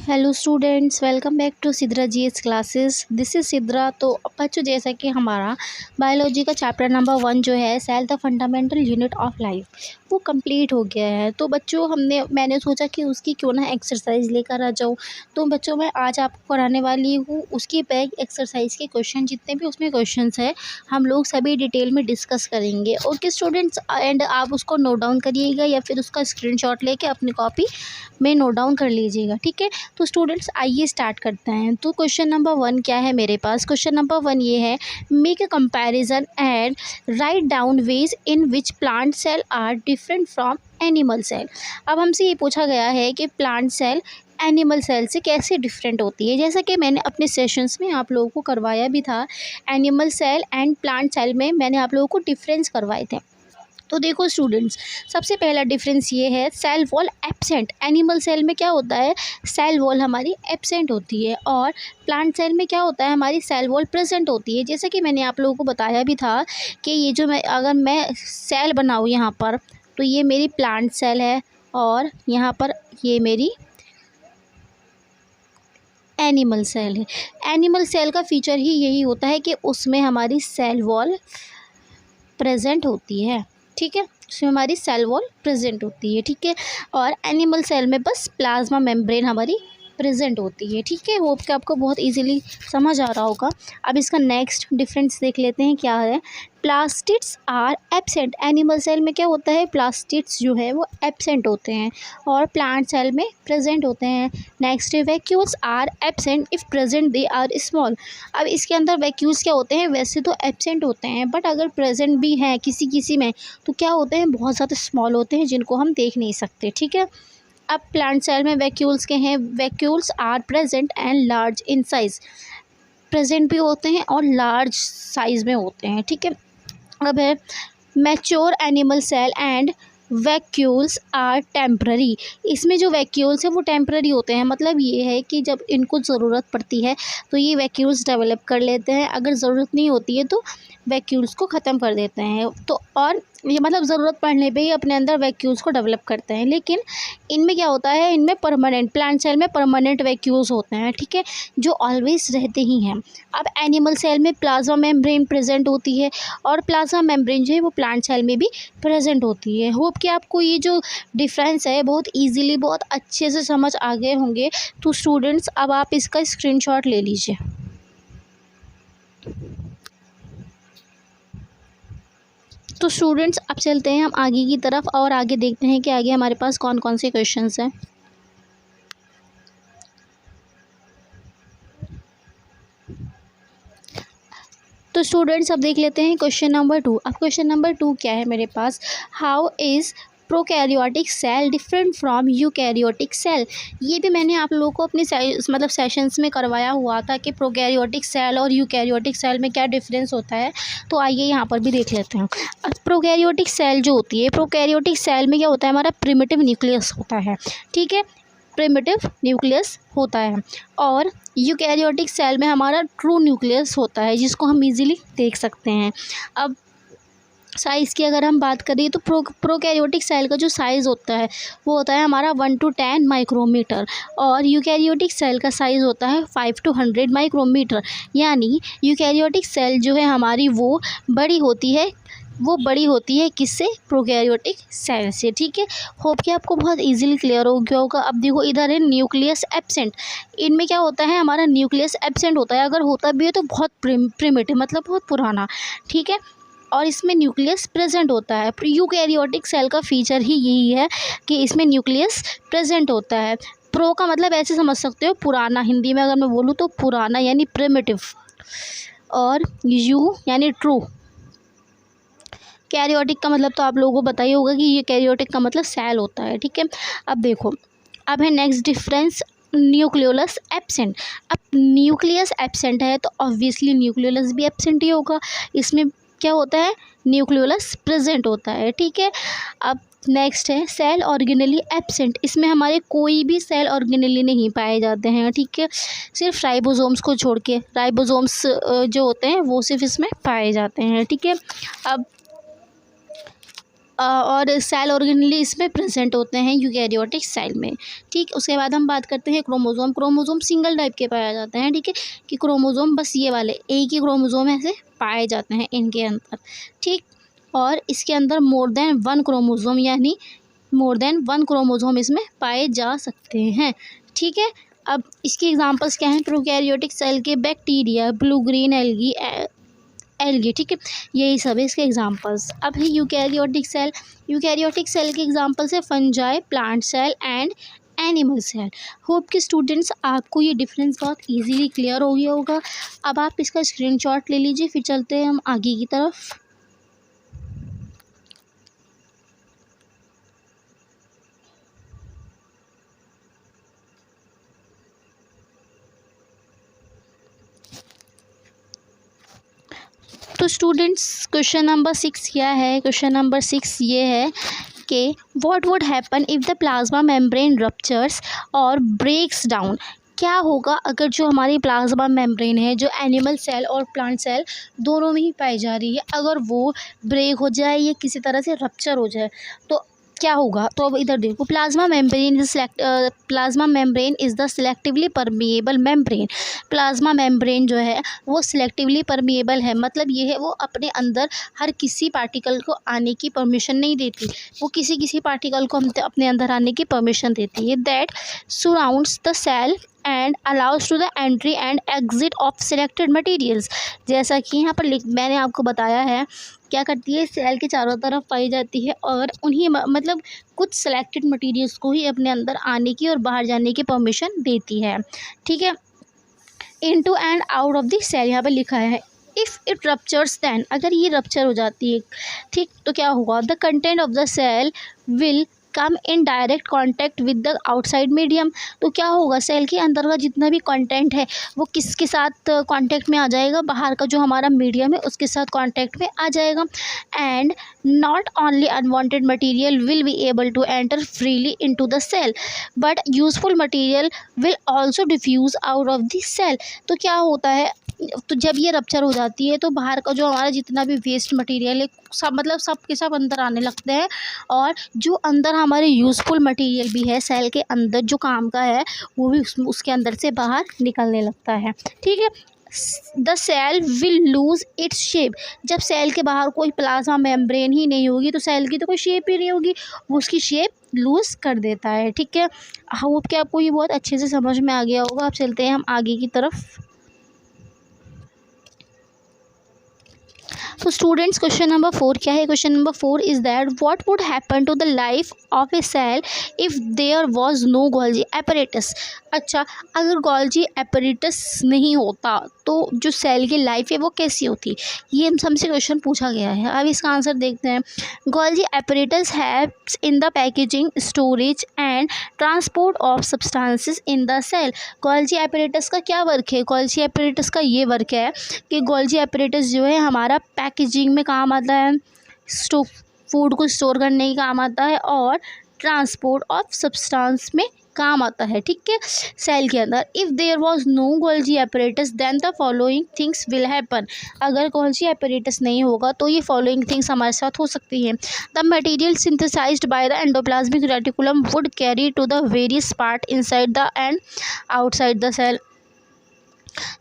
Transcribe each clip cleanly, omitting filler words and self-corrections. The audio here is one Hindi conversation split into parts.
Hello students, welcome back to Sidra GS classes. This is Sidra. तो बच्चों, जैसा कि हमारा बायोलॉजी का चैप्टर नंबर 1 जो है cell the fundamental unit of life, वो कंप्लीट हो गया है। तो बच्चों मैंने सोचा कि उसकी क्यों ना एक्सरसाइज लेकर आ जाऊँ। तो बच्चों, मैं आज आपको कराने वाली हूँ उसकी बैक एक्सरसाइज के क्वेश्चन, जितने भी उसमें क्वेश्चंस है हम लोग सभी डिटेल में डिस्कस करेंगे। ओके स्टूडेंट्स, एंड आप उसको नोट डाउन करिएगा या फिर उसका स्क्रीनशॉट लेके अपनी कॉपी में नोट डाउन कर लीजिएगा, ठीक है। तो स्टूडेंट्स, आइए स्टार्ट करते हैं। तो क्वेश्चन नंबर 1 क्या है मेरे पास? क्वेश्चन नंबर 1 ये है, make a comparison and write down ways in which plant cell are different from animal cell. अब हमसे ये पूछा गया है कि प्लांट सेल एनिमल सेल से कैसे डिफरेंट होती है। जैसा कि मैंने अपने सेशंस में आप लोगों को करवाया भी था, animal cell and plant cell में मैंने आप लोगों को डिफरेंस करवाए थे। तो देखो स्टूडेंट्स, सबसे पहला डिफरेंस ये है, cell wall absent. Animal cell में क्या होता है, सेल वॉल हमारी एब्सेंट होती है, और प्लांट सेल में क्या होता है, हमारी सेल वॉल प्रेजेंट होती है। जैसे कि मैंने आप लोगों को बताया भी था कि ये जो अगर मैं सेल बनाऊँ यहाँ पर, तो ये मेरी प्लांट सेल है और यहाँ पर ये मेरी एनिमल सेल है। एनिमल सेल का फीचर ही यही होता है कि उसमें हमारी सेल वॉल प्रेजेंट होती है, ठीक है। इसमें हमारी सेल वॉल प्रेजेंट होती है, ठीक है। और एनिमल सेल में बस प्लाज्मा मेम्ब्रेन हमारी प्रेजेंट होती है, ठीक है। होप कि आपको बहुत इजीली समझ आ रहा होगा। अब इसका नेक्स्ट डिफरेंस देख लेते हैं क्या है। Plastids are absent. Animal cell में क्या होता है, प्लास्टिड्स जो है वो एब्सेंट होते हैं और प्लांट सेल में प्रेजेंट होते हैं। नेक्स्ट है, vacuoles are absent if present they are small. अब इसके अंदर वैक्यूल्स क्या होते हैं, वैसे तो एब्सेंट होते हैं, बट अगर प्रेजेंट भी हैं किसी किसी में तो क्या होते हैं, बहुत ज़्यादा स्मॉल होते हैं जिनको हम देख नहीं सकते, ठीक है। अब प्लांट सेल में वैक्यूल्स के हैं, vacuoles are present and large in size. Present भी होते हैं और लार्ज साइज में होते हैं, ठीक है। अब है, mature animal cell and vacuoles are temporary. इसमें जो वैक्यूल्स हैं वो टेम्प्ररी होते हैं। मतलब ये है कि जब इनको ज़रूरत पड़ती है तो ये वैक्यूल्स डेवलप कर लेते हैं, अगर ज़रूरत नहीं होती है तो वैक्यूल्स को ख़त्म कर देते हैं। तो और ये मतलब ज़रूरत पड़ने पे ही अपने अंदर वैक्यूल्स को डेवलप करते हैं। लेकिन इनमें क्या होता है, इनमें परमानेंट, प्लांट सेल में परमानेंट वैक्यूल्स होते हैं, ठीक है, जो ऑलवेज रहते ही हैं। अब एनिमल सेल में प्लाज्मा मेम्ब्रेन प्रेजेंट होती है और प्लाज्मा मेम्ब्रेन जो है वो प्लांट सेल में भी प्रेजेंट होती है। होप कि आपको ये जो डिफरेंस है बहुत इजीली, बहुत अच्छे से समझ आ गए होंगे। तो स्टूडेंट्स, अब आप इसका स्क्रीनशॉट ले लीजिए। तो स्टूडेंट्स, अब चलते हैं हम आगे की तरफ और आगे देखते हैं कि आगे हमारे पास कौन कौन से क्वेश्चंस हैं। तो स्टूडेंट्स, अब देख लेते हैं क्वेश्चन नंबर 2। अब क्वेश्चन नंबर 2 क्या है मेरे पास, how is prokaryotic cell different from eukaryotic cell. ये भी मैंने आप लोगों को अपने मतलब सेशंस में करवाया हुआ था कि प्रोकैरियोटिक सेल और यूकैरियोटिक सेल में क्या डिफरेंस होता है। तो आइए यहाँ पर भी देख लेते हैं। अब प्रोकैरियोटिक सेल जो होती है, प्रोकैरियोटिक सेल में क्या होता है, हमारा प्रिमिटिव न्यूक्लियस होता है, ठीक है, प्रिमिटिव न्यूक्लियस होता है। और यूकैरियोटिक सेल में हमारा ट्रू न्यूक्लियस होता है, जिसको हम इजीली देख सकते हैं। अब साइज़ की अगर हम बात करें तो प्रोकैरियोटिक सेल का जो साइज़ होता है वो होता है हमारा 1 to 10 माइक्रोमीटर, और यूकैरियोटिक सेल का साइज़ होता है 5 to 100 माइक्रोमीटर। यानी यूकैरियोटिक सेल जो है हमारी वो बड़ी होती है किससे, प्रोकैरियोटिक सेल से, ठीक है। होप कि आपको बहुत इजीली क्लियर हो गया होगा। अब देखो, इधर है न्यूक्लियस एब्सेंट। इनमें क्या होता है, हमारा न्यूक्लियस एब्सेंट होता है, अगर होता भी है तो बहुत प्रिमिटिव, मतलब बहुत पुराना, ठीक है। और इसमें न्यूक्लियस प्रेजेंट होता है। यूकैरियोटिक सेल का फीचर ही यही है कि इसमें न्यूक्लियस प्रेजेंट होता है। प्रो का मतलब ऐसे समझ सकते हो, पुराना, हिंदी में अगर मैं बोलूँ तो पुराना यानी प्रिमिटिव, और यू यानी ट्रू। कैरियोटिक का मतलब तो आप लोगों को पता ही होगा कि ये कैरियोटिक का मतलब सेल होता है, ठीक है। अब देखो, अब है नेक्स्ट डिफरेंस, न्यूक्लियोलस एब्सेंट। अब न्यूक्लियस एब्सेंट है तो ऑब्वियसली न्यूक्लियोलस भी एब्सेंट ही होगा। इसमें क्या होता है, न्यूक्लियोलस प्रेजेंट होता है, ठीक है। अब नेक्स्ट है सेल ऑर्गेनेली एब्सेंट। इसमें हमारे कोई भी सेल ऑर्गेनेली नहीं पाए जाते हैं, ठीक है, सिर्फ राइबोसोम्स को छोड़ के। राइबोसोम्स जो होते हैं वो सिर्फ इसमें पाए जाते हैं, ठीक है। अब और सेल ऑर्गेनली इसमें प्रेजेंट होते हैं यूकैरियोटिक सेल में। ठीक, उसके बाद हम बात करते हैं क्रोमोसोम। क्रोमोसोम सिंगल टाइप के पाए जाते हैं, ठीक है, कि क्रोमोसोम बस ये वाले एक ही क्रोमोसोम ऐसे पाए जाते हैं इनके अंदर। ठीक, और इसके अंदर मोर देन वन क्रोमोसोम यानी मोर देन वन क्रोमोसोम इसमें पाए जा सकते हैं। ठीक है, अब इसके एग्जांपल्स क्या हैं? प्रोकैरियोटिक सेल के बैक्टीरिया, ब्लू ग्रीन एल्गी, ठीक है, यही सब है इसके एग्जांपल्स। अब है यूकैरियोटिक सेल। यूकैरियोटिक सेल के एग्जांपल्स है fungi, plant cell and animal cell. Hope कि स्टूडेंट्स आपको ये डिफरेंस बहुत इजीली क्लियर हो गया होगा। अब आप इसका स्क्रीनशॉट ले लीजिए, फिर चलते हैं हम आगे की तरफ। तो स्टूडेंट्स क्वेश्चन नंबर 6 क्या है? क्वेश्चन नंबर 6 ये है कि what would happen if the plasma membrane ruptures और ब्रेक्स डाउन। क्या होगा अगर जो हमारी प्लाज्मा मेम्ब्रेन है, जो एनिमल सेल और प्लांट सेल दोनों में ही पाई जा रही है, अगर वो ब्रेक हो जाए या किसी तरह से रप्चर हो जाए तो क्या होगा? तो अब इधर देखो, plasma membrane is the selectively permeable membrane. Plasma membrane जो है वो सिलेक्टिवली परमिएबल है, मतलब ये है वो अपने अंदर हर किसी पार्टिकल को आने की परमिशन नहीं देती, वो किसी किसी पार्टिकल को अपने अंदर आने की परमिशन देती है। That surrounds the cell and allows to the entry and exit of selected materials. जैसा कि यहाँ पर मैंने आपको बताया है, क्या करती है, सेल के चारों तरफ पाई जाती है और उन्हीं मतलब कुछ सिलेक्टेड मटेरियल्स को ही अपने अंदर आने की और बाहर जाने की परमिशन देती है। ठीक है, into and out of the cell यहाँ पर लिखा है। इफ़ इट रप्चर्स दैन, अगर ये रप्चर हो जाती है, ठीक, तो क्या होगा? The content of the cell will come in direct contact with the outside medium. तो क्या होगा? सेल के अंदर का जितना भी कंटेंट है वो किसके साथ कांटेक्ट में आ जाएगा? बाहर का जो हमारा मीडियम है उसके साथ कांटेक्ट में आ जाएगा। And not only unwanted material will be able to enter freely into the cell but useful material will also diffuse out of the cell. तो क्या होता है, तो जब ये रप्चर हो जाती है तो बाहर का जो हमारा जितना भी वेस्ट मटेरियल है सब मतलब सब के सब अंदर आने लगते हैं, और जो अंदर हमारे यूज़फुल मटेरियल भी है सेल के अंदर जो काम का है वो भी उसके अंदर से बाहर निकलने लगता है। ठीक है, the cell will lose its shape. जब सेल के बाहर कोई प्लाज्मा मेम्ब्रेन ही नहीं होगी तो सेल की तो कोई शेप ही नहीं होगी, वो उसकी शेप लूज़ कर देता है। ठीक है, होप कि आपको ये बहुत अच्छे से समझ में आ गया होगा। अब चलते हैं हम आगे की तरफ। तो स्टूडेंट्स क्वेश्चन नंबर 4 क्या है? Question number 4 is that what would happen to the life of a cell if there was no Golgi apparatus. अच्छा, अगर गोल्जी एपरेटस नहीं होता तो जो सेल की लाइफ है वो कैसी होती? ये हमसे क्वेश्चन पूछा गया है। अब इसका आंसर देखते हैं। Golgi apparatus helps in the packaging, storage and transport of substances in the cell. Golgi apparatus का क्या वर्क है? गोल्जी एपरेटस का ये वर्क है कि गोल्जी एपरेटस जो है हमारा पैकेजिंग में काम आता है, फूड को स्टोर करने के काम आता है, और ट्रांसपोर्ट ऑफ सब्सटेंस में काम आता है। ठीक है, सेल के अंदर। If there was no Golgi apparatus then the following things will happen. अगर गोल्जी एपरेटस नहीं होगा तो ये फॉलोइंग थिंग्स हमारे साथ हो सकती हैं। The material synthesised by the endoplasmic reticulum would carry to the various part inside the and outside the cell.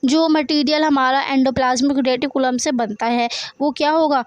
जो मटेरियल हमारा एंडोप्लाज्मिक रेटिकुलम से बनता है वो क्या होगा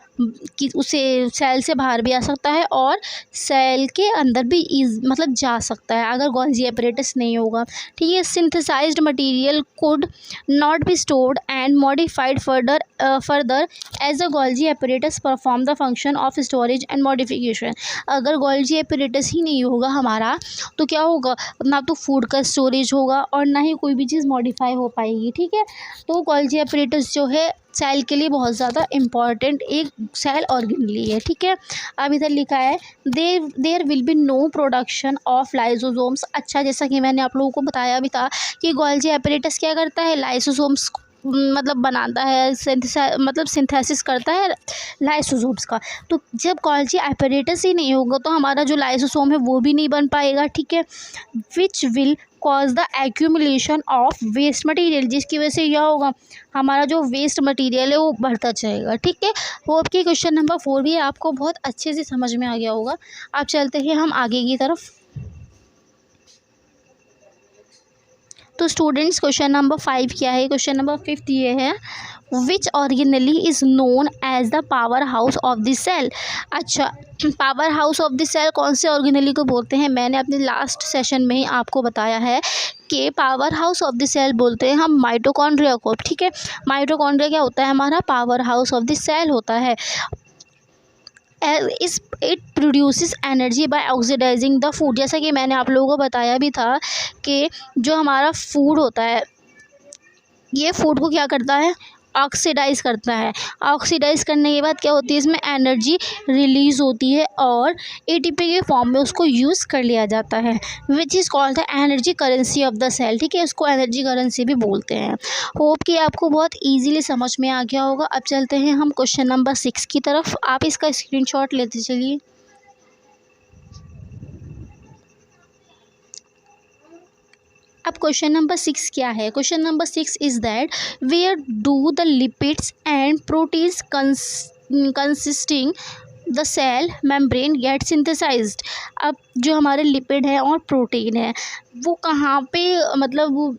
कि उसे सेल से बाहर भी आ सकता है और सेल के अंदर भी मतलब जा सकता है अगर गोल्जी एपरेटस नहीं होगा। ठीक है, synthesised material could not be stored and modified further as the Golgi apparatus perform the function of storage and modification. अगर गोल्जी एपरेटस ही नहीं होगा हमारा तो क्या होगा, ना तो फूड का स्टोरेज होगा और ना ही कोई भी चीज़ मॉडिफाई हो पाएगी। ठीक है, तो गोल्जी एपरेटस जो है सेल के लिए बहुत ज़्यादा इम्पॉर्टेंट एक सेल ऑर्गेनली है। ठीक है, अब इधर लिखा है there will be no production of lysosomes. अच्छा, जैसा कि मैंने आप लोगों को बताया भी था कि गोल्जी एपरेटस क्या करता है, लाइसोसोम्स मतलब बनाता है, सिंथेसिस करता है लाइसोसोम्स का। तो जब गोल्जी एपरेटस ही नहीं होगा तो हमारा जो लाइसोसोम है वो भी नहीं बन पाएगा। ठीक है, which will cause the accumulation of waste material, जिसकी वजह से क्या होगा, हमारा जो वेस्ट मटेरियल है वो बढ़ता जाएगा। ठीक है, वो आपकी क्वेश्चन नंबर 4 भी आपको बहुत अच्छे से समझ में आ गया होगा। अब चलते हैं हम आगे की तरफ। तो स्टूडेंट्स क्वेश्चन नंबर 5 क्या है, क्वेश्चन नंबर 5 ये है, which organelle is known as the power house of the cell. अच्छा, power house of the cell कौन से ऑर्गेनली को बोलते हैं, मैंने अपने लास्ट सेशन में ही आपको बताया है कि power house of the cell बोलते हैं हम माइटोकॉन्ड्रिया को। ठीक है, माइटोकॉन्ड्रिया क्या होता है, हमारा power house of the cell होता है। It produces energy by oxidising the food, जैसा कि मैंने आप लोगों को बताया भी था कि जो हमारा फूड होता है ये फूड को क्या करता है, ऑक्सीडाइज करता है। ऑक्सीडाइज करने के बाद क्या होती है, इसमें एनर्जी रिलीज़ होती है और एटीपी के फॉर्म में उसको यूज़ कर लिया जाता है, which is called the energy currency of the cell. ठीक है, इसको एनर्जी करेंसी भी बोलते हैं। होप कि आपको बहुत ईजीली समझ में आ गया होगा। अब चलते हैं हम क्वेश्चन नंबर 6 की तरफ, आप इसका स्क्रीनशॉट लेते चलिए। अब क्वेश्चन नंबर 6 क्या है, question number 6 is that where do the lipids and proteins consisting the cell membrane get synthesised. अब जो हमारे लिपिड है और प्रोटीन है वो कहाँ पे, मतलब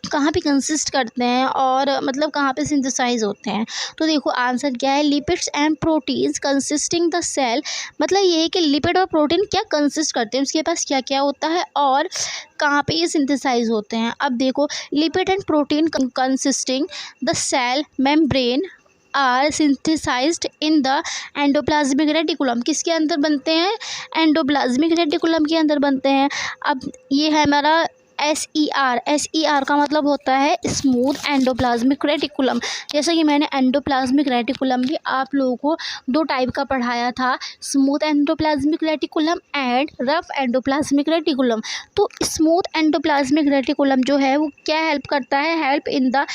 कहाँ पे कंसिस्ट करते हैं और मतलब कहाँ पे सिंथेसाइज होते हैं। तो देखो आंसर क्या है, lipids and proteins consisting the cell, मतलब ये है कि लिपिड और प्रोटीन क्या कंसिस्ट करते हैं, उसके पास क्या क्या होता है और कहाँ पे ये सिंथेसाइज होते हैं। अब देखो, lipid and protein consisting the cell membrane are synthesised in the endoplasmic reticulum, किसके अंदर बनते हैं, एंडोप्लाज्मिक रेटिकुलम के अंदर बनते हैं। अब ये है हमारा SER का मतलब होता है स्मूथ एंडोप्लाज्मिक रेटिकुलम। जैसा कि मैंने एंडोप्लाज्मिक रेटिकुलम भी आप लोगों को 2 टाइप का पढ़ाया था, smooth endoplasmic reticulum and rough endoplasmic reticulum. तो स्मूथ एंडोप्लाज्मिक रेटिकुलम जो है वो क्या हेल्प करता है, help in the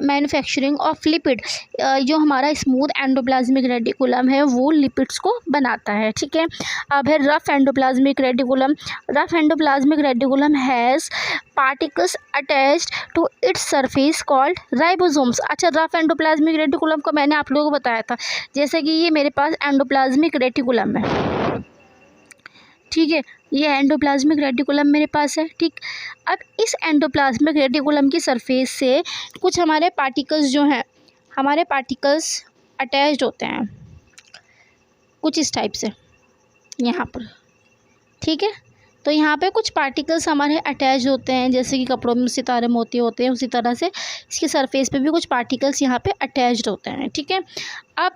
manufacturing of lipid. जो हमारा स्मूथ एंडोप्लाज्मिक रेटिकुलम है वो लिपिड्स को बनाता है। ठीक है, अब है rough endoplasmic reticulum. Rough endoplasmic reticulum has particles attached to its surface called ribosomes. अच्छा, रफ एंडोप्लाज्मिक रेटिकुलम को मैंने आप लोगों को बताया था, जैसे कि ये मेरे पास एंडोप्लाज्मिक रेटिकुलम है। ठीक है, ये एंडोप्लाज्मिक रेटिकुलम मेरे पास है। ठीक, अब इस एंडोप्लाज्मिक रेटिकुलम की सरफेस से कुछ हमारे पार्टिकल्स जो हैं, हमारे पार्टिकल्स अटैच्ड होते हैं कुछ इस टाइप से यहाँ पर। ठीक है, तो यहाँ पे कुछ पार्टिकल्स हमारे अटैच होते हैं, जैसे कि कपड़ों में सितारे मोती होते हैं, उसी तरह से इसकी सरफेस पे भी कुछ पार्टिकल्स यहाँ पे अटैच्ड होते हैं। ठीक है, अब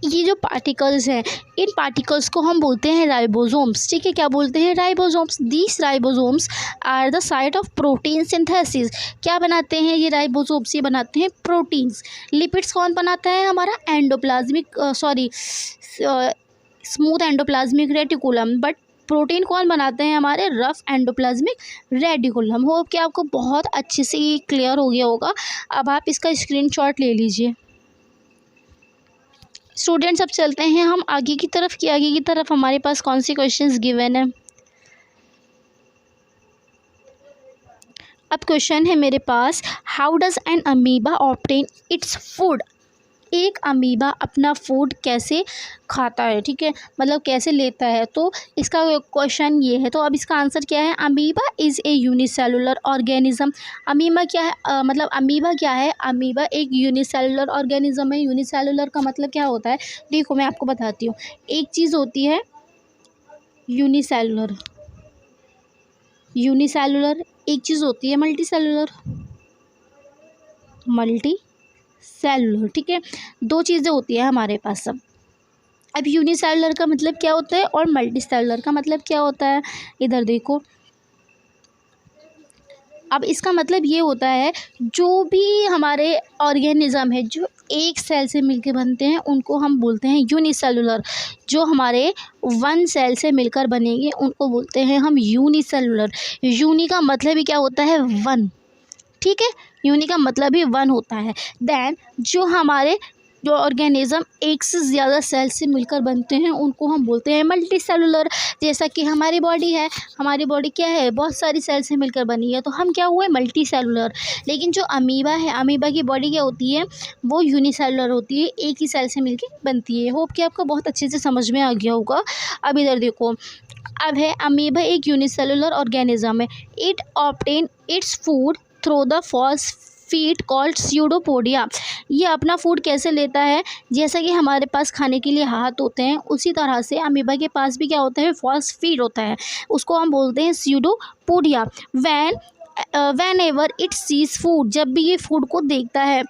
ये जो पार्टिकल्स हैं इन पार्टिकल्स को हम बोलते हैं राइबोसोम्स। ठीक है, क्या बोलते हैं, ribosomes. These ribosomes are the site of protein synthesis. क्या बनाते हैं ये राइबोसोम्स, ये बनाते हैं प्रोटीन्स। लिपिड्स कौन बनाता है, हमारा endoplasmic smooth endoplasmic reticulum, but protein कौन बनाते हैं, हमारे रफ एंडोप्लाज्मिक रेटिकुलम। होप कि आपको बहुत अच्छे से ये क्लियर हो गया होगा। अब आप इसका स्क्रीनशॉट ले लीजिए। स्टूडेंट्स अब चलते हैं हम आगे की तरफ कि आगे की तरफ हमारे पास कौन सी क्वेश्चंस गिवन है। अब क्वेश्चन है मेरे पास, how does an amoeba obtain its food. एक अमीबा अपना फूड कैसे खाता है, ठीक है, मतलब कैसे लेता है। तो इसका क्वेश्चन ये है, तो अब इसका आंसर क्या है, amoeba is a unicellular organism. Amoeba क्या है, मतलब अमीबा क्या है, अमीबा एक यूनिसेलुलर ऑर्गेनिज्म है। यूनिसेलुलर का मतलब क्या होता है, देखो मैं आपको बताती हूँ। एक चीज़ होती है यूनिसेलुलर, एक चीज़ होती है मल्टी सेलुलर। ठीक है, 2 चीज़ें होती है हमारे पास सब। अब यूनिसेलुलर का मतलब क्या होता है और मल्टी सेलुलर का मतलब क्या होता है, इधर देखो। अब इसका मतलब ये होता है जो भी हमारे ऑर्गेनिज्म है जो एक सेल से मिलकर बनते हैं उनको हम बोलते हैं यूनिसेलुलर। जो हमारे 1 सेल से मिलकर बनेंगे उनको बोलते हैं हम यूनिसेलुलर। यूनि का मतलब ही क्या होता है, 1। ठीक है, यूनि का मतलब ही 1 होता है। देन जो हमारे जो ऑर्गेनिज्म एक से ज़्यादा सेल से मिलकर बनते हैं उनको हम बोलते हैं मल्टी सेलुलर। जैसा कि हमारी बॉडी है, हमारी बॉडी क्या है, बहुत सारी सेल से मिलकर बनी है, तो हम क्या हुए, मल्टी सेलुलर। लेकिन जो अमीबा है, अमीबा की बॉडी क्या होती है, वो यूनिसेलुलर होती है, एक ही सेल से मिलकर बनती है। होप कि आपको बहुत अच्छे से समझ में आ गया होगा। अब इधर देखो, अब है अमीबा एक यूनिसेलुलर ऑर्गेनिज्म है। It obtain its food through the phosphate called pseudopodia. ये अपना फूड कैसे लेता है, जैसा कि हमारे पास खाने के लिए हाथ होते हैं, उसी तरह से अमीबा के पास भी क्या होता है, फॉस्फेट होता है, उसको हम बोलते हैं pseudopodia. Whenever it sees food, जब भी ये फूड को देखता है,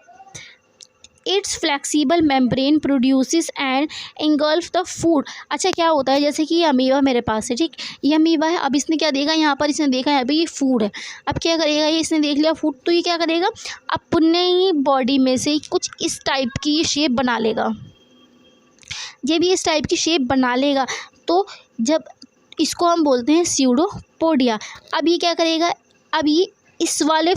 its flexible membrane produces and engulf the food. अच्छा, क्या होता है, जैसे कि ये अमीबा मेरे पास है, ठीक, ये अमीबा है। अब इसने क्या देखा, यहाँ पर इसने देखा है अभी ये फूड है। अब क्या करेगा, ये इसने देख लिया फूड, तो ये क्या करेगा, अपने ही बॉडी में से कुछ इस टाइप की ये शेप बना लेगा। जब ये इस टाइप की शेप बना लेगा तो जब इसको हम बोलते हैं स्यूडोपोडिया। अब ये क्या करेगा, अब ये इस वाले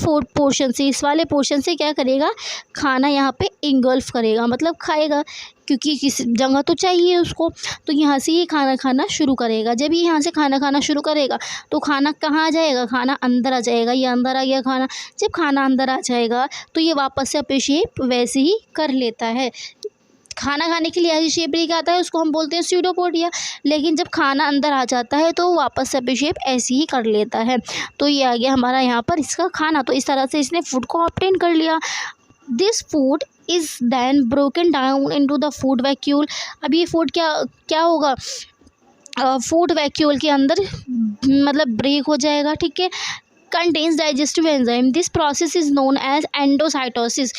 पोर्शन से क्या करेगा, खाना यहाँ पे इंगल्फ करेगा, मतलब खाएगा, क्योंकि किस जगह तो चाहिए उसको, तो यहाँ से ये खाना खाना शुरू करेगा। जब ये यहाँ से खाना खाना शुरू करेगा तो खाना कहाँ आ जाएगा, खाना अंदर आ जाएगा। ये अंदर आ गया खाना। जब खाना अंदर आ जाएगा तो ये वापस से अपनी शेप वैसे ही कर लेता है। खाना खाने के लिए ऐसी शेप लेके आता है, उसको हम बोलते हैं स्यूडोपोडिया। लेकिन जब खाना अंदर आ जाता है तो वापस से अपनी शेप ऐसी ही कर लेता है। तो ये आ गया हमारा यहाँ पर इसका खाना। तो इस तरह से इसने फूड को ऑब्टेन कर लिया। This food is then broken down into the food vacuole. अब ये फूड क्या होगा, फूड वैक्यूल के अंदर मतलब ब्रेक हो जाएगा, ठीक है। Contains digestive enzyme, this process is known as endocytosis.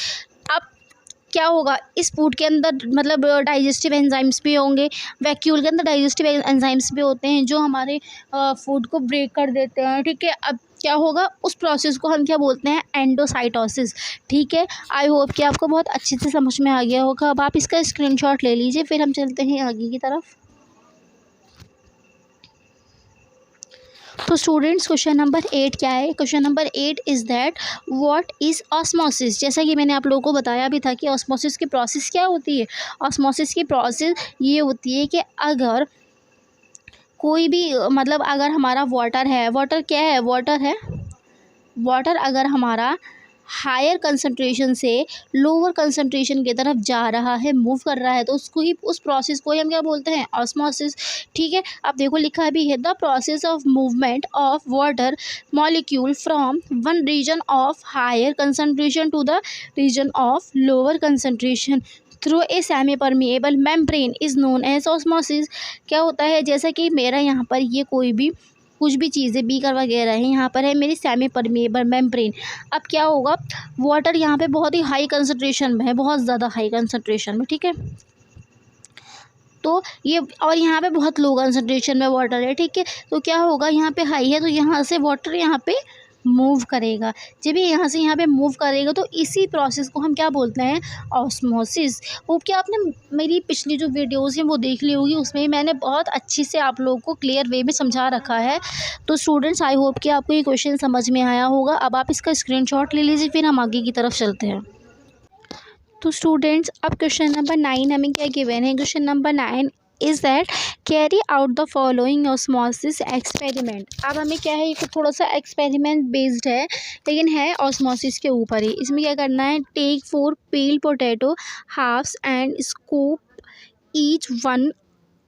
अब क्या होगा, इस फूड के अंदर मतलब डाइजेस्टिव एंजाइम्स भी होंगे, वैक्यूल के अंदर डाइजेस्टिव एंजाइम्स भी होते हैं जो हमारे फूड को ब्रेक कर देते हैं, ठीक है। अब क्या होगा, उस प्रोसेस को हम क्या बोलते हैं, एंडोसाइटोसिस, ठीक है। आई होप कि आपको बहुत अच्छे से समझ में आ गया होगा। अब आप इसका स्क्रीनशॉट ले लीजिए, फिर हम चलते हैं आगे की तरफ। तो स्टूडेंट्स, क्वेश्चन नंबर 8 क्या है, question number 8 is that what is osmosis. जैसा कि मैंने आप लोगों को बताया भी था कि ऑस्मोसिस की प्रोसेस क्या होती है। ऑस्मोसिस की प्रोसेस ये होती है कि अगर कोई भी मतलब अगर हमारा वाटर है, वाटर क्या है, वाटर अगर हमारा हायर कंसंट्रेशन से लोअर कंसंट्रेशन की तरफ जा रहा है, मूव कर रहा है, तो उसको ही, उस प्रोसेस को ही हम क्या बोलते हैं, ऑस्मोसिस, ठीक है। अब देखो लिखा भी है, the process of movement of water molecule from one region of higher concentration to the region of lower concentration through a semi permeable membrane is known as osmosis. क्या होता है, जैसा कि मेरा यहाँ पर ये कोई भी कुछ भी चीज़ें बीकर वगैरह है, यहाँ पर है मेरी सेमी परमिएबल मेम्ब्रेन। अब क्या होगा, वाटर यहाँ पे बहुत ही हाई कंसंट्रेशन में है, बहुत ज़्यादा हाई कंसंट्रेशन में, ठीक है। तो ये, और यहाँ पे बहुत लो कंसंट्रेशन में वाटर है, ठीक है। तो क्या होगा, यहाँ पे हाई है तो यहाँ से वाटर यहाँ पे मूव करेगा। जब ये यहाँ से यहाँ पे मूव करेगा तो इसी प्रोसेस को हम क्या बोलते हैं, ऑस्मोसिस। होप कि आपने मेरी पिछली जो वीडियोस हैं वो देख ली होगी, उसमें मैंने बहुत अच्छी से आप लोगों को क्लियर वे में समझा रखा है। तो स्टूडेंट्स, आई होप कि आपको ये क्वेश्चन समझ में आया होगा। अब आप इसका स्क्रीनशॉट ले लीजिए, फिर हम आगे की तरफ चलते हैं। तो स्टूडेंट्स, अब क्वेश्चन नंबर 9 हमें क्या गिवन है, question number 9 is that carry out the following osmosis experiment. अब हमें क्या है, ये थोड़ा सा एक्सपेरिमेंट बेस्ड है, लेकिन है ऑस्मोसिस के ऊपर ही। इसमें क्या करना है, take 4 peel potato halves and scoop each one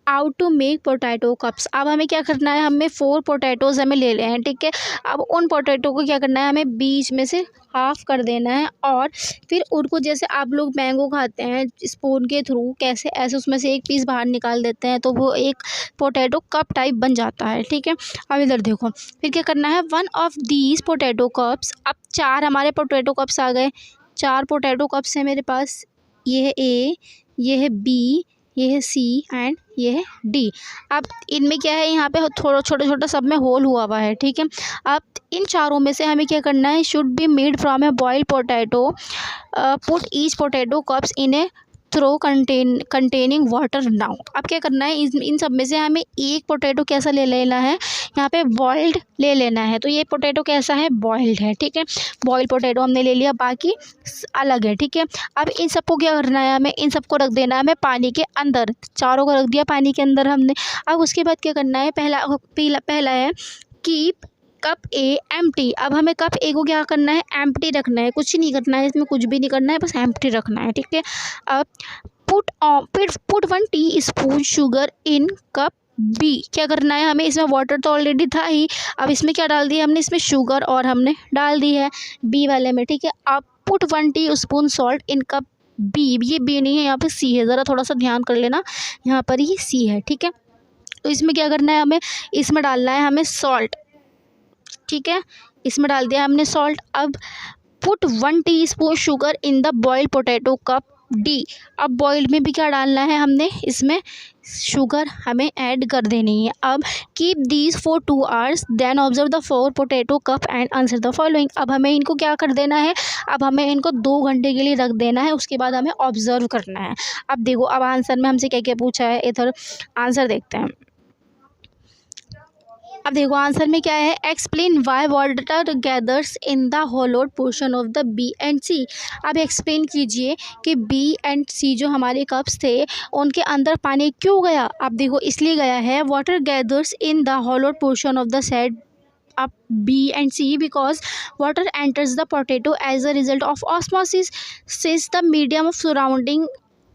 out to make potato cups. अब हमें क्या करना है, हमें 4 पोटैटोज़ हमें ले लें हैं, ठीक है। अब उन पोटैटो को क्या करना है, हमें बीच में से हाफ़ कर देना है, और फिर उनको जैसे आप लोग मैंगो खाते हैं स्पून के थ्रू, कैसे ऐसे उसमें से एक पीस बाहर निकाल देते हैं तो वो एक पोटैटो कप टाइप बन जाता है, ठीक है। अब इधर देखो, फिर क्या करना है, 1 ऑफ दीज पोटैटो कप्स। अब 4 हमारे पोटैटो कप्स आ गए, 4 पोटैटो कप्स हैं मेरे पास। ये है ए, ये है बी, ये है सी एंड ये है डी। अब इनमें क्या है, यहाँ पे थोड़ा छोटा छोटा सब में होल हुआ है, ठीक है। अब इन चारों में से हमें क्या करना है, should be made from a boiled potato, put each potato cups in a trough containing water now. अब क्या करना है, इन सब में से हमें एक पोटैटो कैसा ले लेना है, यहाँ पे बॉइल्ड ले लेना है। तो ये पोटैटो कैसा है, बॉइल्ड है, ठीक है। बॉइल्ड पोटैटो हमने ले लिया, बाकी अलग है, ठीक है। अब इन सबको क्या करना है, हमें इन सबको रख देना है हमें पानी के अंदर, चारों को रख दिया पानी के अंदर हमने। अब उसके बाद क्या करना है, पहला है कीप कप ए एम्प्टी। अब हमें कप ए को क्या करना है, एम्प्टी रखना है, कुछ नहीं करना है इसमें, कुछ भी नहीं करना है, बस एम्प्टी रखना है, ठीक है। अब put 1 teaspoon sugar in cup B. क्या करना है हमें, इसमें वाटर तो ऑलरेडी था ही, अब इसमें क्या डाल दिया हमने, इसमें शुगर और हमने डाल दी है बी वाले में, ठीक है। अब put 1 teaspoon salt in cup B, ये बी नहीं है, यहाँ पे सी है, ज़रा थोड़ा सा ध्यान कर लेना, यहाँ पर ही सी है, ठीक है। तो इसमें क्या करना है हमें, इसमें डालना है हमें सॉल्ट, ठीक है, इसमें डाल दिया हमने सॉल्ट। अब put 1 teaspoon sugar in the boiled potato cup D. अब बॉइल्ड में भी क्या डालना है हमने, इसमें शुगर हमें ऐड कर देनी है। अब keep these for 2 hours then observe the 4 potato cup and answer the following. अब हमें इनको क्या कर देना है, अब हमें इनको 2 घंटे के लिए रख देना है, उसके बाद हमें ऑब्जर्व करना है। अब देखो, अब आंसर में हमसे क्या क्या पूछा है, इधर आंसर देखते हैं। अब देखो आंसर में क्या है, explain why water gathers in the hollowed portion of the B and C. अब एक्सप्लेन कीजिए कि बी एंड सी जो हमारे कप्स थे उनके अंदर पानी क्यों गया। अब देखो इसलिए गया है, water gathers in the hollowed portion of the said up B and C because water enters the potato as a result of osmosis. Since the medium of surrounding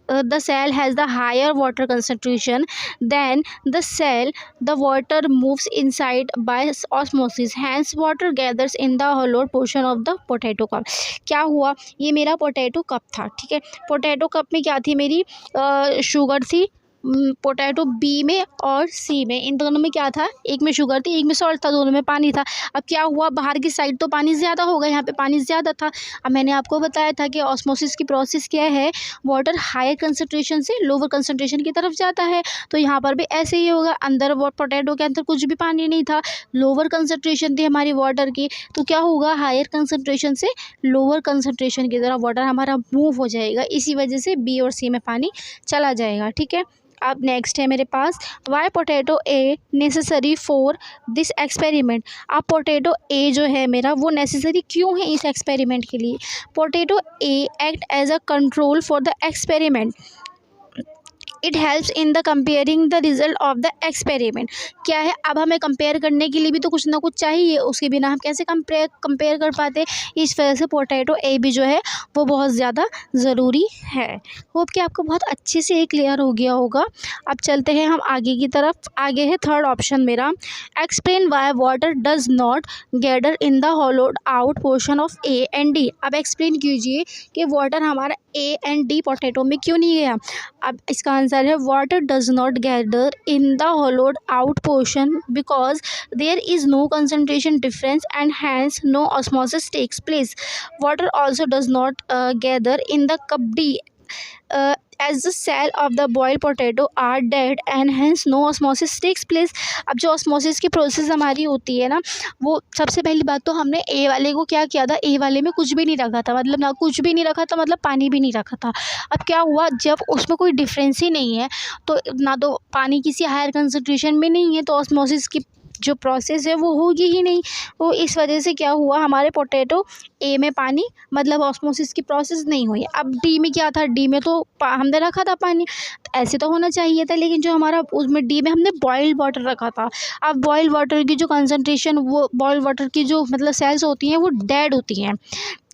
the cell has the higher water concentration than the cell, the water moves inside by osmosis, hence water gathers in the hollow portion of the potato cup. क्या हुआ, ये मेरा पोटैटो कप था, ठीक है। पोटैटो कप में क्या थी मेरी, शुगर थी, पोटैटो बी में और सी में, इन दोनों में क्या था, एक में शुगर थी, एक में सॉल्ट था, दोनों में पानी था। अब क्या हुआ, बाहर की साइड तो पानी ज़्यादा होगा, यहाँ पे पानी ज़्यादा था। अब मैंने आपको बताया था कि ऑस्मोसिस की प्रोसेस क्या है, वाटर हायर कंसंट्रेशन से लोअर कंसंट्रेशन की तरफ जाता है, तो यहाँ पर भी ऐसे ही होगा। अंदर वो पोटैटो के अंदर कुछ भी पानी नहीं था, लोअर कंसंट्रेशन थी हमारी वाटर की, तो क्या होगा, हायर कंसंट्रेशन से लोअर कंसंट्रेशन की तरफ वाटर हमारा मूव हो जाएगा, इसी वजह से बी और सी में पानी चला जाएगा, ठीक है। अब नेक्स्ट है मेरे पास, why potato A necessary for this experiment. अब पोटैटो ए जो है मेरा वो नेसेसरी क्यों है इस एक्सपेरिमेंट के लिए। Potato A act as a control for the experiment, it helps in the comparing the result of the experiment. क्या है, अब हमें कंपेयर करने के लिए भी तो कुछ ना कुछ चाहिए, उसके बिना हम कैसे कंपेयर कर पाते, इस वजह से पोटैटो ए भी जो है वो बहुत ज़्यादा ज़रूरी है। होप कि आपको बहुत अच्छे से क्लियर हो गया होगा। अब चलते हैं हम आगे की तरफ, आगे है थर्ड ऑप्शन मेरा, explain why water does not gather in the hollowed out portion of A and D. अब एक्सप्लेन कीजिए कि वाटर हमारा ए एंड डी पोटैटो में क्यों नहीं गया। अब इसका आंसर है, water does not gather in the hollowed out portion because there is no concentration difference and hence no osmosis takes place. Water also does not gather in the cup D as the cell of the boiled potato are dead and hence no osmosis takes place। अब जो osmosis की प्रोसेस हमारी होती है ना, वो सबसे पहली बात तो हमने ए वाले को क्या किया था, ए वाले में कुछ भी नहीं रखा था, मतलब ना कुछ भी नहीं रखा था, मतलब पानी भी नहीं रखा था। अब क्या हुआ, जब उसमें कोई डिफरेंस ही नहीं है, तो ना तो पानी किसी हायर कंसंट्रेशन में नहीं है, तो ऑस्मोसिस की जो प्रोसेस है वो होगी ही नहीं। तो इस वजह से क्या हुआ, हमारे पोटैटो ए में पानी, मतलब ऑस्मोसिस की प्रोसेस नहीं हुई। अब डी में क्या था, डी में तो हमने रखा था पानी, तो ऐसे तो होना चाहिए था, लेकिन जो हमारा उसमें डी में हमने बॉइल्ड वाटर रखा था। अब बॉइल्ड वाटर की जो कंसंट्रेशन, वो बॉइल्ड वाटर की जो मतलब सेल्स होती हैं वो डेड होती हैं,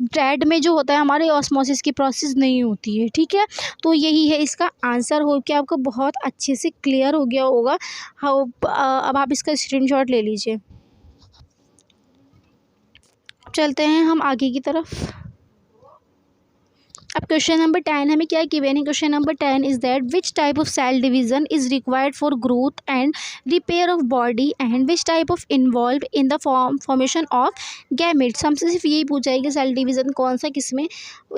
डेड में जो होता है हमारे ऑस्मोसिस की प्रोसेस नहीं होती है, ठीक है। तो यही है इसका आंसर, हो कि आपको बहुत अच्छे से क्लियर हो गया होगा। अब आप इसका स्क्रीनशॉट ले लीजिए। चलते हैं हम आगे की तरफ। अब क्वेश्चन नंबर 10 हमें क्या गिवन है, question number 10 is that which type of cell division is required for growth and repair of body and which type of involve in the formation of gametes. हमसे सिर्फ यही पूछा है कि सेल डिवीजन कौन सा किस में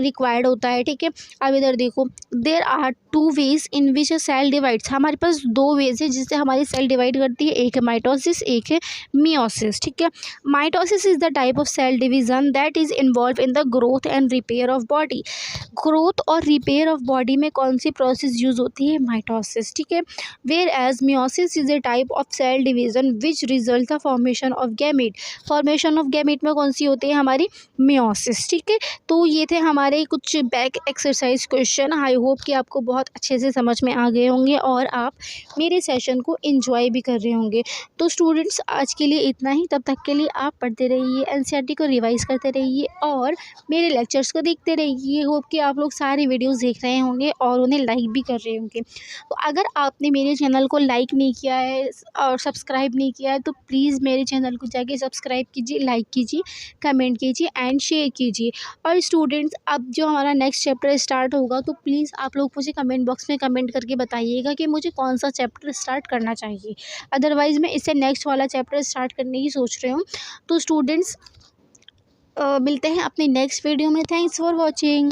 रिक्वायर्ड होता है, ठीक है। अब इधर देखो, there are 2 ways in which cell divides. हमारे पास 2 वेज है जिससे हमारी सेल डिवाइड करती है, एक है माइटोसिस, एक है मियोसिस, ठीक है। Mitosis is the type of cell division that is involve in the growth and repair of body. Growth और रिपेयर ऑफ बॉडी में कौन सी प्रोसेस यूज़ होती है? माइटोसिस, ठीक है। Whereas meiosis is a type of cell division which result the formation of gamete. Formation of gamete में कौन सी होती है? हमारी मियोसिस, ठीक है। तो ये थे हमारे कुछ back exercise question. I hope कि आपको बहुत अच्छे से समझ में आ गए होंगे और आप मेरे सेशन को एंजॉय भी कर रहे होंगे। तो स्टूडेंट्स आज के लिए इतना ही। तब तक के लिए आप पढ़ते रहिए, एनसीईआरटी को रिवाइज करते रहिए और मेरे लेक्चर्स को देखते रहिए। होप कि आप लोग सारे वीडियोस देख रहे होंगे और उन्हें लाइक भी कर रहे होंगे। तो अगर आपने मेरे चैनल को लाइक नहीं किया है और सब्सक्राइब नहीं किया है तो प्लीज़ मेरे चैनल को जाके सब्सक्राइब कीजिए, लाइक कीजिए, कमेंट कीजिए एंड शेयर कीजिए। और स्टूडेंट्स अब जो हमारा नेक्स्ट चैप्टर स्टार्ट होगा तो प्लीज़ आप लोग मुझे कमेंट बॉक्स में कमेंट करके बताइएगा कि मुझे कौन सा चैप्टर स्टार्ट करना चाहिए। अदरवाइज़ मैं इससे नेक्स्ट वाला चैप्टर स्टार्ट करने की सोच रही हूँ। तो स्टूडेंट्स मिलते हैं अपने नेक्स्ट वीडियो में। Thanks for watching.